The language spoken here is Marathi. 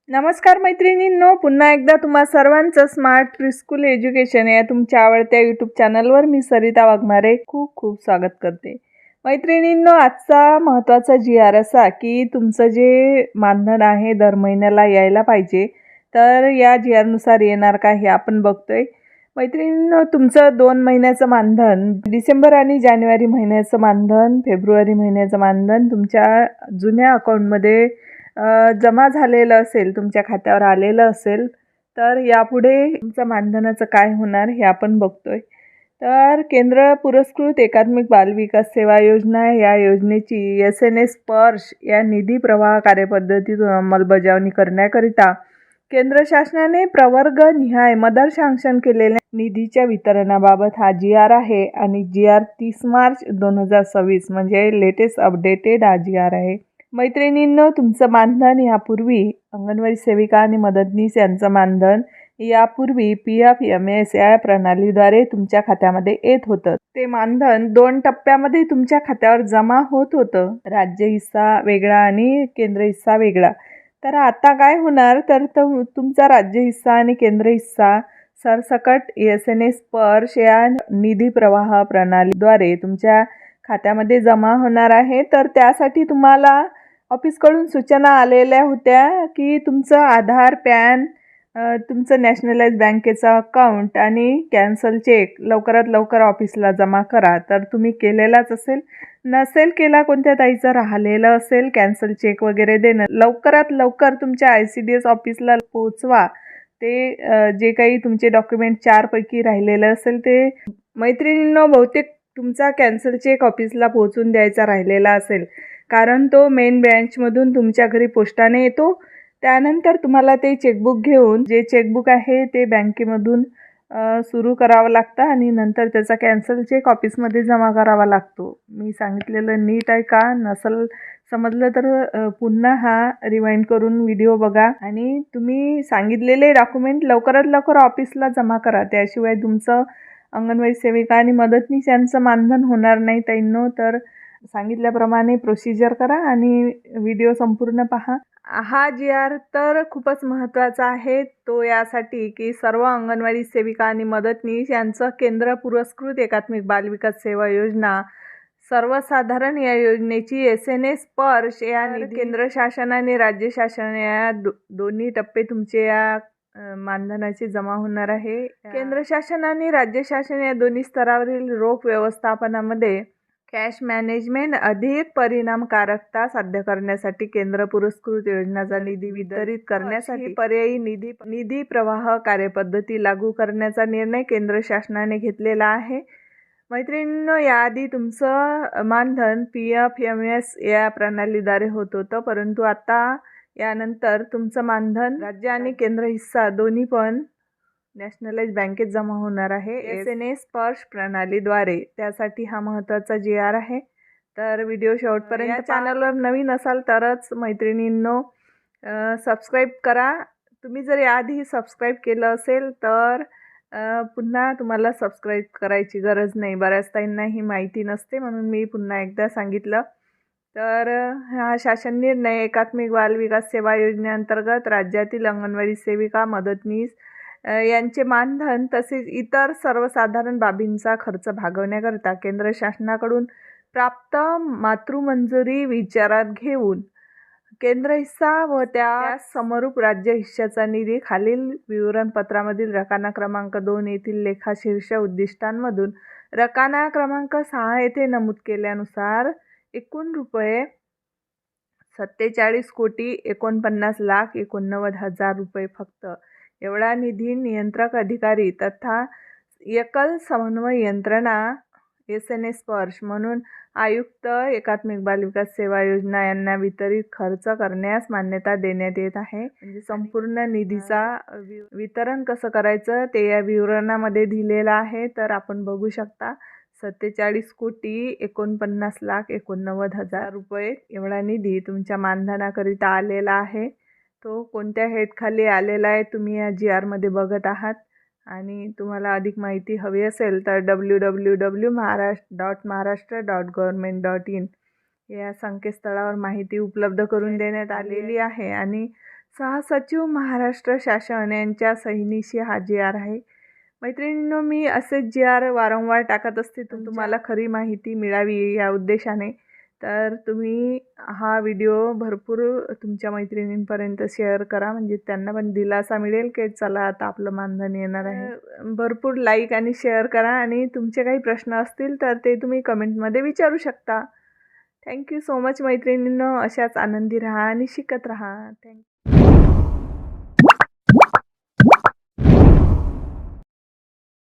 नमस्कार मैत्रिणींनो, पुन्हा एकदा तुम्हा सर्वांचं स्मार्ट प्रीस्कूल एज्युकेशन या तुमच्या आवडत्या यूट्यूब चॅनलवर मी सरिता वाघमारे खूप खूप स्वागत करते. मैत्रिणींनो, आजचा महत्त्वाचा GR असा की तुमचं जे मानधन आहे दर महिन्याला यायला पाहिजे, तर या GR नुसार येणार का हे आपण बघतोय. मैत्रिणींनो, तुमचं 2 महिन्याचं मानधन, डिसेंबर आणि जानेवारी महिन्याचं मानधन, फेब्रुवारी महिन्याचं मानधन तुमच्या जुन्या अकाउंटमध्ये जमा झालेलं असेल, तुमच्या खात्यावर आलेलं असेल, तर यापुढे तुमचं मानधनाचं काय होणार हे आपण बघतोय. तर केंद्र पुरस्कृत एकात्मिक बालविकास सेवा योजना या योजनेची SNS स्पर्श या निधी प्रवाह कार्यपद्धतीतून अंमलबजावणी करण्याकरिता केंद्र शासनाने प्रवर्ग निहाय मदर सँक्शन केलेल्या निधीच्या वितरणाबाबत हा GR आहे आणि GR 30 मार्च 2026 म्हणजे लेटेस्ट अपडेटेड हा GR आहे. मैत्रिणींनो, तुमचं मानधन यापूर्वी अंगणवाडी सेविका आणि मदतनीस यांचं मानधन यापूर्वी PFMS या प्रणालीद्वारे तुमच्या खात्यामध्ये येत होतं. ते मानधन 2 टप्प्यामध्ये तुमच्या खात्यावर जमा होत होतं, राज्य हिस्सा वेगळा आणि केंद्र हिस्सा वेगळा. तर आता काय होणार, तर तुमचा राज्य हिस्सा आणि केंद्र हिस्सा सरसकट SNS स्पर्श या निधी प्रवाह प्रणालीद्वारे तुमच्या खात्यामध्ये जमा होणार आहे. तर त्यासाठी तुम्हाला ऑफिसकडून सूचना आलेल्या होत्या की तुमचं आधार, पॅन, तुमचं नॅशनलाइज बँकेचं अकाउंट आणि कॅन्सल चेक लवकरात लवकर ऑफिसला जमा करा. तर तुम्ही केलेलाच असेल, नसेल केला, कोणत्या ताईचं राहिलेलं असेल कॅन्सल चेक वगैरे देणं, लवकरात लवकर तुमच्या ICDS ऑफिसला पोहोचवा. ते जे काही तुमचे डॉक्युमेंट 4 पैकी राहिलेलं असेल ते. मैत्रिणींनो, बहुतेक तुमचा कॅन्सल चेक ऑफिसला पोहोचून द्यायचा राहिलेला असेल, कारण तो मेन ब्रँचमधून तुमच्या घरी पोस्टाने येतो. त्यानंतर तुम्हाला ते चेकबुक घेऊन, जे चेकबुक आहे ते बँकेमधून सुरू करावं लागतं आणि नंतर त्याचा कॅन्सल चेक ऑफिसमध्ये जमा करावा लागतो. मी सांगितलेलं नीट आहे का? नसेल समजलं तर पुन्हा हा रिवाइंड करून व्हिडिओ बघा आणि तुम्ही सांगितलेले डॉक्युमेंट लवकरात लवकर ऑफिसला जमा करा. त्याशिवाय तुमचं अंगणवाडी सेविका आणि मदतनीस यांचं मानधन होणार नाही ताईंनो. तर सांगितल्याप्रमाणे प्रोसिजर करा आणि व्हिडिओ संपूर्ण पहा. हा GR तर खूपच महत्त्वाचा आहे. तो यासाठी की सर्व अंगणवाडी सेविका आणि मदतनीस यांचं केंद्र पुरस्कृत एकात्मिक बालविकास सेवा योजना सर्वसाधारण या योजनेची SNS स्पर्श या केंद्र शासन आणि राज्य शासन या दोन्ही टप्पे तुमचे या मानधनाची जमा होणार आहे. केंद्र शासन आणि राज्य शासन या दोन्ही स्तरावरील रोख व्यवस्थापनामध्ये कॅश मॅनेजमेंट अधिक परिणामकारकता साध्य करण्यासाठी केंद्र पुरस्कृत योजनाचा निधी वितरित करण्यासाठी पर्यायी निधी प्रवाह कार्यपद्धती लागू करण्याचा निर्णय केंद्र शासनाने घेतलेला आहे. मैत्रिणींनो, याआधी तुमचं मानधन PFMS या प्रणालीद्वारे होत होतं, परंतु आता यानंतर तुमचं मानधन राज्य आणि केंद्र हिस्सा दोन्ही पण नॅशनलाइज बँकेत जमा होणार आहे SNS स्पर्श प्रणालीद्वारे. त्यासाठी हा महत्त्वाचा GR आहे. तर व्हिडिओ शेवटपर्यंत, चॅनलवर नवीन असाल तरच मैत्रिणींनो सबस्क्राईब करा. तुम्ही जर याआधी सबस्क्राईब केलं असेल तर पुन्हा तुम्हाला सबस्क्राईब करायची गरज नाही. बऱ्याच ताईंना ही माहिती नसते, म्हणून मी पुन्हा एकदा सांगितलं. तर हा शासन निर्णय एकात्मिक बालविकास सेवा योजनेअंतर्गत राज्यातील अंगणवाडी सेविका, मदतनीस यांचे मानधन तसेच इतर सर्वसाधारण बाबींचा खर्च भागवण्याकरता केंद्र शासनाकडून प्राप्त मातृमंजुरी विचारात घेऊन केंद्र हिस्सा व त्या समरूप राज्य हिस्साचा निधी खालील विवरणपत्रामधील रकाना क्रमांक 2 येथील लेखाशीर्ष उद्दिष्टांमधून रकाना क्रमांक 6 येथे नमूद केल्यानुसार एकूण रुपये 47,49,89,000 रुपये फक्त एवढा निधी नियंत्रक अधिकारी तथा एकल समन्वय यंत्रणा SNS स्पर्श म्हणून आयुक्त एकात्मिक बालविकास सेवा योजना यांना वितरित खर्च करण्यास मान्यता देण्यात येत आहे. म्हणजे संपूर्ण निधीचा वितरण कसं करायचं ते या विवरणामध्ये दिलेलं आहे. तर आपण बघू शकता, 47,49,89,000 रुपये एवढा निधी तुमच्या मानधनाकरिता आलेला आहे. तो कोणत्या हेडखाली आलेला आहे तुम्ही या GR मध्ये बघत आहात. आणि तुम्हाला अधिक माहिती हवी असेल तर www.maharashtra.government.in या संकेतस्थळावर माहिती उपलब्ध करून देण्यात आलेली आहे. आणि सहसचिव महाराष्ट्र शासन यांच्या सहीनिशी हा GR आहे. मैत्रिणींनो, मी असेच GR वारंवार टाकत असते तुम्हाला खरी माहिती मिळावी या उद्देशाने. तर तुम्ही हा व्हिडिओ भरपूर तुमच्या मैत्रिणींपर्यंत शेअर करा, म्हणजे त्यांना पण दिलासा मिळेल की चला आता आपलं मानधन येणार आहे. भरपूर लाईक आणि शेअर करा आणि तुमचे काही प्रश्न असतील तर ते तुम्ही कमेंटमध्ये विचारू शकता. थँक्यू सो मच मैत्रिणींनो. अशाच आनंदी राहा आणि शिकत राहा. थँक्यू.